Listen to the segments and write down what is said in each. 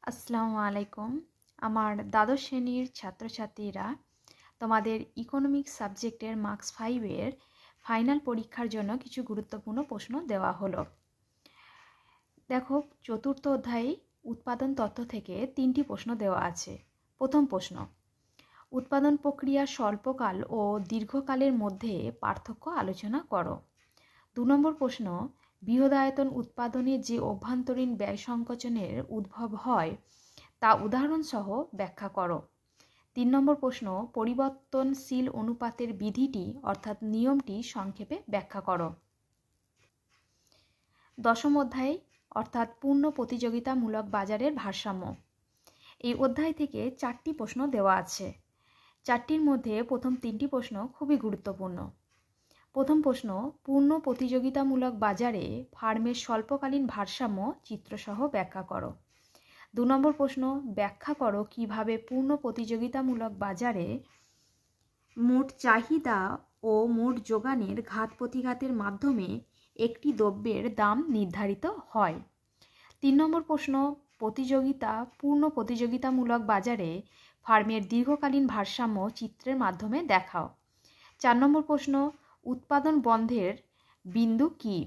আসসালামু আলাইকুম। আমার দ্বাদশ শ্রেণীর ছাত্রছাত্রীরা তোমাদের ইকোনমিক্স সাবজেক্টের মার্কস 5-এর ফাইনাল পরীক্ষার জন্য কিছু গুরুত্বপূর্ণ প্রশ্ন দেওয়া হলো। দেখো, চতুর্থ অধ্যায়ে উৎপাদন তত্ত্ব থেকে 3টি প্রশ্ন দেওয়া আছে। প্রথম প্রশ্ন, উৎপাদন প্রক্রিয়ার স্বল্পকাল ও দীর্ঘকালের মধ্যে পার্থক্য আলোচনা করো। 2 নম্বর প্রশ্ন, বৃহদায়তন উৎপাদনে যে অভ্যন্তরীণ ব্যয় সংকোচনের উদ্ভব হয় তা উদাহরণসহ ব্যাখ্যা করো। 3 নম্বর প্রশ্ন, পরিবর্তনশীল অনুপাতের বিধিটি অর্থাৎ নিয়মটি সংক্ষেপে ব্যাখ্যা করো। দশম অধ্যায় অর্থাৎ পূর্ণ প্রতিযোগিতামূলক বাজারের ভারসাম্য। এই অধ্যায় থেকে 4টি প্রশ্ন দেওয়া আছে। 4টির মধ্যে প্রথম 3টি প্রশ্ন খুবই গুরুত্বপূর্ণ। প্রথম প্রশ্ন, পূর্ণ প্রতিযোগিতামূলক বাজারে ফার্মের স্বল্পকালীন ভারসাম্য চিত্রসহ ব্যাখ্যা করো। 2 নম্বর প্রশ্ন, ব্যাখ্যা করো কিভাবে পূর্ণ প্রতিযোগিতামূলক বাজারে মোট চাহিদা ও মোট যোগানের ঘাত প্রতিঘাতের মাধ্যমে একটি দ্রব্যের দাম নির্ধারিত হয়। 3 নম্বর প্রশ্ন, পূর্ণ প্রতিযোগিতামূলক বাজারে ফার্মের দীর্ঘকালীন ভারসাম্য চিত্রের মাধ্যমে দেখাও। 4 নম্বর প্রশ্ন, উৎপাদন বন্ধের বিন্দু কি?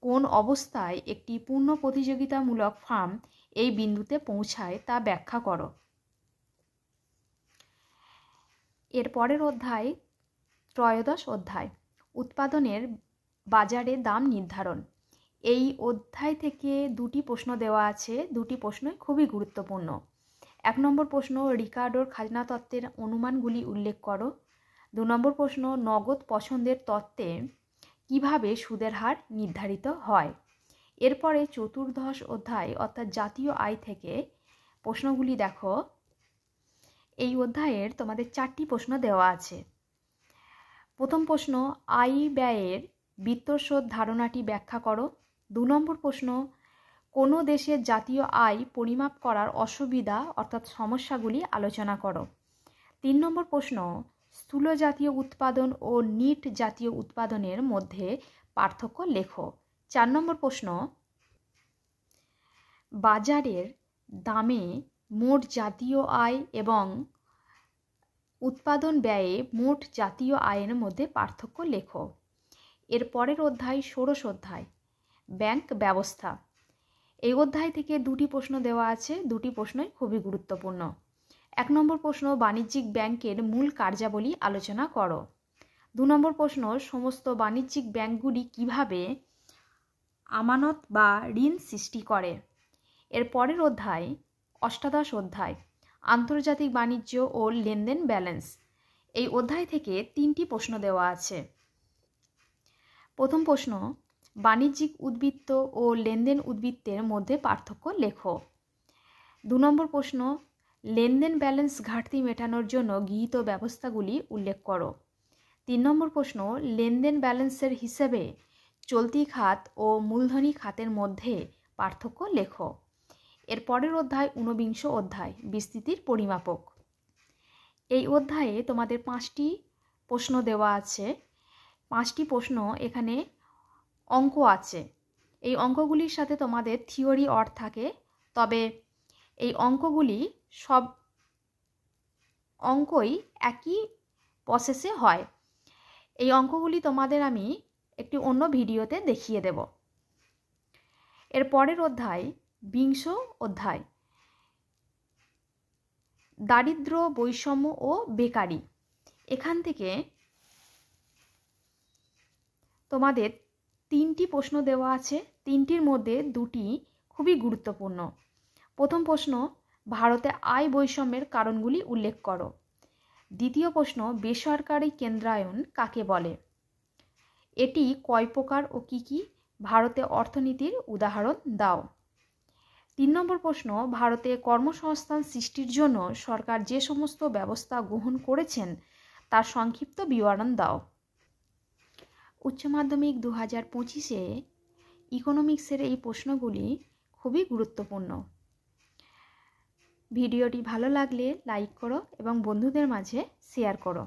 কোন অবস্থায় একটি পূর্ণ প্রতিযোগিতামূলক ফার্ম এই বিন্দুতে পৌঁছায় তা ব্যাখ্যা করো। এর পরের অধ্যায় ত্রয়োদশ অধ্যায়, উৎপাদনের বাজারে দাম নির্ধারণ। এই অধ্যায় থেকে 2টি প্রশ্ন দেওয়া আছে। 2টি প্রশ্নই খুবই গুরুত্বপূর্ণ। 1 নম্বর প্রশ্ন, রিকার্ডোর খাজনা তত্ত্বের অনুমানগুলি উল্লেখ করো। 2 নম্বর প্রশ্ন, নগদ পছন্দের তত্ত্বে কিভাবে সুদের হার নির্ধারিত হয়। এরপরে চতুর্দশ অধ্যায় অর্থাৎ জাতীয় আয় থেকে প্রশ্নগুলি দেখো। এই অধ্যায়ের তোমাদের 4টি প্রশ্ন দেওয়া আছে। প্রথম প্রশ্ন, আয় ব্যয়ের বিত্তস্রোত ধারণাটি ব্যাখ্যা করো। 2 নম্বর প্রশ্ন, কোনো দেশের জাতীয় আয় পরিমাপ করার অসুবিধা অর্থাৎ সমস্যাগুলি আলোচনা করো। 3 নম্বর প্রশ্ন, স্থূল জাতীয় উৎপাদন ও নিট জাতীয় উৎপাদনের মধ্যে পার্থক্য লেখো। 4 নম্বর প্রশ্ন, বাজারের দামে মোট জাতীয় আয় এবং উৎপাদন ব্যয়ে মোট জাতীয় আয়ের মধ্যে পার্থক্য লেখো। এর পরের অধ্যায় ষোড়শ অধ্যায়, ব্যাংক ব্যবস্থা। এই অধ্যায় থেকে 2টি প্রশ্ন দেওয়া আছে। 2টি প্রশ্নই খুবই গুরুত্বপূর্ণ। 1 নম্বর প্রশ্ন, বাণিজ্যিক ব্যাংকের মূল কার্যাবলী আলোচনা করো। 2 নম্বর প্রশ্ন, সমস্ত বাণিজ্যিক ব্যাংকগুলি কিভাবে আমানত বা ঋণ সৃষ্টি করে। এর পরের অধ্যায় অষ্টাদশ অধ্যায়, আন্তর্জাতিক বাণিজ্য ও লেনদেন ব্যালেন্স। এই অধ্যায় থেকে 3টি প্রশ্ন দেওয়া আছে। প্রথম প্রশ্ন, বাণিজ্যিক উদ্বৃত্ত ও লেনদেন উদ্বৃত্তের মধ্যে পার্থক্য লেখো। 2 নম্বর প্রশ্ন, লেনদেন ব্যালেন্স ঘাটতি মেটানোর জন্য গৃহীত ব্যবস্থাগুলি উল্লেখ করো। 3 নম্বর প্রশ্ন, লেনদেন ব্যালেন্সের হিসেবে চলতি খাত ও মূলধনী খাতের মধ্যে পার্থক্য লেখো। এর পরের অধ্যায় 49 অধ্যায়, বিস্তৃতির পরিমাপক। এই অধ্যায়ে তোমাদের 5টি প্রশ্ন দেওয়া আছে। 5টি প্রশ্ন এখানে অঙ্ক আছে। এই অঙ্কগুলির সাথে তোমাদের থিওরি অর থাকে, তবে এই অঙ্কগুলি সব অঙ্কই একই প্রসেসে হয়। এই অঙ্কগুলি তোমাদের আমি একটি অন্য ভিডিওতে দেখিয়ে দেব। এর পরের অধ্যায় 20 অধ্যায়, দারিদ্র্য, বৈষম্য ও বেকারি। এখান থেকে তোমাদের 3টি প্রশ্ন দেওয়া আছে। 3টির মধ্যে 2টি খুবই গুরুত্বপূর্ণ। প্রথম প্রশ্ন, ভারতে আয় বৈষম্যের কারণগুলি উল্লেখ করো। দ্বিতীয় প্রশ্ন, বেসরকারি কেন্দ্রায়ন কাকে বলে? এটি কয় প্রকার ও কি কি? ভারতে অর্থনীতির উদাহরণ দাও। 3 নম্বর প্রশ্ন, ভারতে কর্মসংস্থান সৃষ্টির জন্য সরকার যে সমস্ত ব্যবস্থা গ্রহণ করেছেন তার সংক্ষিপ্ত বিবরণ দাও। উচ্চ মাধ্যমিক 2025-এ ইকোনমিক্সের এই প্রশ্নগুলি খুবই গুরুত্বপূর্ণ। ভিডিওটি ভালো লাগলে লাইক করো এবং বন্ধুদের মাঝে শেয়ার করো।